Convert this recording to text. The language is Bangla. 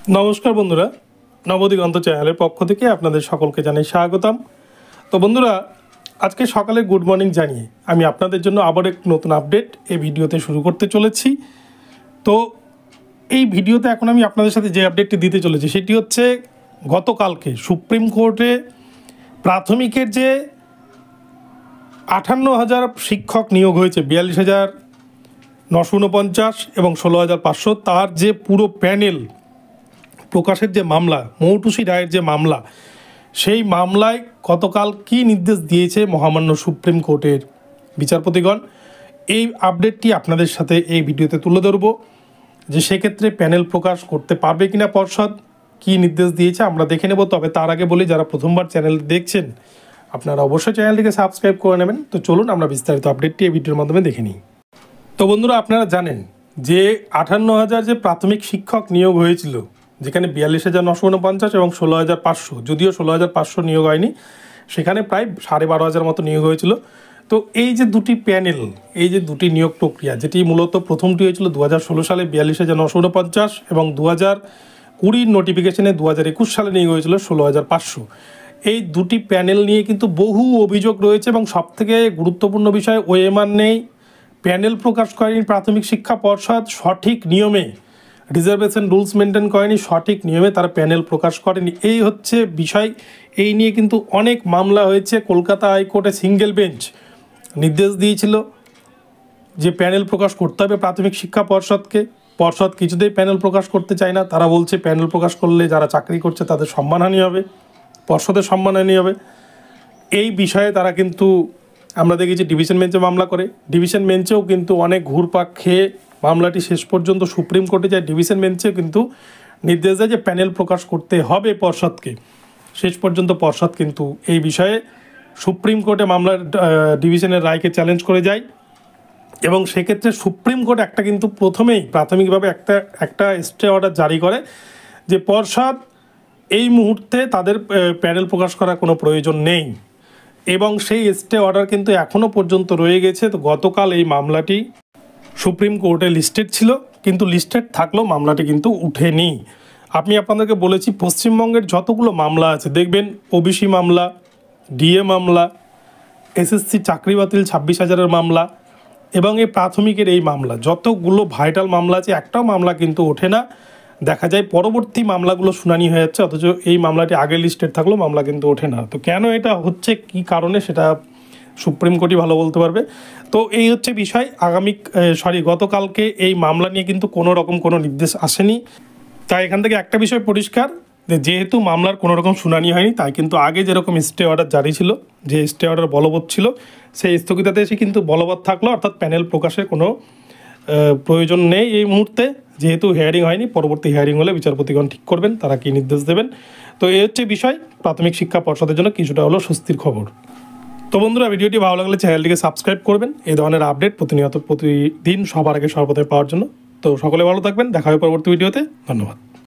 নমস্কার বন্ধুরা, নবদিগন্ত চ্যানেলের পক্ষ থেকে আপনাদের সকলকে জানাই স্বাগতম। তো বন্ধুরা, আজকে সকালে গুড মর্নিং জানিয়ে আমি আপনাদের জন্য আবার এক নতুন আপডেট এই ভিডিওতে শুরু করতে চলেছি। তো এই ভিডিওতে এখন আমি আপনাদের সাথে যে আপডেটটি দিতে চলেছি সেটি হচ্ছে গতকালকে সুপ্রিম কোর্টে প্রাথমিকের যে 58,000 শিক্ষক নিয়োগ হয়েছে, 42,949 এবং 16,500, তার যে পুরো প্যানেল প্রকাশের যে মামলা, মৌটুসী রায়ের যে মামলা, সেই মামলায় গতকাল কী নির্দেশ দিয়েছে মহামান্য সুপ্রিম কোর্টের বিচারপতিগণ, এই আপডেটটি আপনাদের সাথে এই ভিডিওতে তুলে ধরব। যে সেক্ষেত্রে প্যানেল প্রকাশ করতে পারবে কিনা পর্ষদ, কী নির্দেশ দিয়েছে আমরা দেখে নেব। তবে তার আগে বলি, যারা প্রথমবার চ্যানেল দেখছেন আপনারা অবশ্যই চ্যানেলটিকে সাবস্ক্রাইব করে নেবেন। তো চলুন আমরা বিস্তারিত আপডেটটি এই ভিডিওর মাধ্যমে দেখে নিই। তো বন্ধুরা, আপনারা জানেন যে 58,000 যে প্রাথমিক শিক্ষক নিয়োগ হয়েছিল, যেখানে 42,949 এবং 16,500, যদিও 16,500 নিয়োগ হয়নি, সেখানে প্রায় 12,500 মতো নিয়োগ হয়েছিল। তো এই যে দুটি প্যানেল, এই যে দুটি নিয়োগ প্রক্রিয়া, যেটি মূলত প্রথমটি হয়েছিল 2016 সালে 42,949 এবং 2020 নোটিফিকেশনে 2021 সালে নিয়োগ হয়েছিল 16,500। এই দুটি প্যানেল নিয়ে কিন্তু বহু অভিযোগ রয়েছে এবং সবথেকে গুরুত্বপূর্ণ বিষয়, ওএমআর নেই, প্যানেল প্রকাশ করেনি প্রাথমিক শিক্ষা পর্ষদ, সঠিক নিয়মে রিজার্ভেশন রুলস মেনটেন করেনি, সঠিক নিয়মে তারা প্যানেল প্রকাশ করেনি। এই হচ্ছে বিষয়। এই নিয়ে কিন্তু অনেক মামলা হয়েছে। কলকাতা হাইকোর্টে সিঙ্গেল বেঞ্চ নির্দেশ দিয়েছিল যে প্যানেল প্রকাশ করতে হবে প্রাথমিক শিক্ষা পর্ষদকে। পর্ষদ কিছুতেই প্যানেল প্রকাশ করতে চায় না। তারা বলছে প্যানেল প্রকাশ করলে যারা চাকরি করছে তাদের সম্মানহানি হবে, পর্ষদের সম্মানহানি হবে। এই বিষয়ে তারা কিন্তু আমরা দেখেছি ডিভিশন বেঞ্চে মামলা করে, ডিভিশন বেঞ্চেও কিন্তু অনেক ঘুরপাক খেয়ে মামলাটি শেষ পর্যন্ত সুপ্রিম কোর্টে যায়। ডিভিশন বেঞ্চেও কিন্তু নির্দেশ দেয় যে প্যানেল প্রকাশ করতে হবে পর্ষদকে। শেষ পর্যন্ত পর্ষদ কিন্তু এই বিষয়ে সুপ্রিম কোর্টে মামলার ডিভিশনের রায়কে চ্যালেঞ্জ করে যায় এবং সেক্ষেত্রে সুপ্রিম কোর্ট একটা কিন্তু প্রথমেই প্রাথমিকভাবে একটা স্টে অর্ডার জারি করে যে পর্ষদ এই মুহূর্তে তাদের প্যানেল প্রকাশ করার কোনো প্রয়োজন নেই, এবং সেই স্টে অর্ডার কিন্তু এখনও পর্যন্ত রয়ে গেছে। তো গতকাল এই মামলাটি সুপ্রিম কোর্টে লিস্টেড ছিল, কিন্তু লিস্টেড থাকলেও মামলাটি কিন্তু উঠেনি। আমি আপনাদেরকে বলেছি পশ্চিমবঙ্গের যতগুলো মামলা আছে দেখবেন, ওবিসি মামলা, ডিএ মামলা, এসএসসি চাকরি বাতিল 26,000-এর মামলা এবং এই প্রাথমিকের এই মামলা, যতগুলো ভাইটাল মামলা আছে একটাও মামলা কিন্তু ওঠে না। দেখা যায় পরবর্তী মামলাগুলো শুনানি হয়ে যাচ্ছে, অথচ এই মামলাটি আগে লিস্টেড থাকলেও মামলা কিন্তু ওঠে না। তো কেন এটা হচ্ছে, কী কারণে, সেটা সুপ্রিম কোর্টই ভালো বলতে পারবে। তো এই হচ্ছে বিষয়। গতকালকে এই মামলা নিয়ে কিন্তু কোনো রকম কোনো নির্দেশ আসেনি। তাই এখান থেকে একটা বিষয় পরিষ্কার, যেহেতু মামলার কোনো রকম শুনানি হয়নি, তাই কিন্তু আগে যেরকম স্টে অর্ডার জারি ছিল, যে স্টে অর্ডার বলবৎ ছিল, সেই স্থগিতাদেশই কিন্তু বলবৎ থাকলো। অর্থাৎ প্যানেল প্রকাশের কোনো প্রয়োজন নেই এই মুহূর্তে, যেহেতু হিয়ারিং হয়নি। পরবর্তী হিয়ারিং হলে বিচারপতিগণ ঠিক করবেন তারা কী নির্দেশ দেবেন। তো এই হচ্ছে বিষয়। প্রাথমিক শিক্ষা পর্ষদের জন্য কিছুটা হলো স্বস্তির খবর। তো বন্ধুরা, ভিডিওটি ভালো লাগলে চ্যানেলটিকে সাবস্ক্রাইব করবেন এই ধরনের আপডেট প্রতিদিন সবার আগে সর্বপ্রথমে পাওয়ার জন্য। তো সকলে ভালো থাকবেন, দেখা হবে পরবর্তী ভিডিওতে। ধন্যবাদ।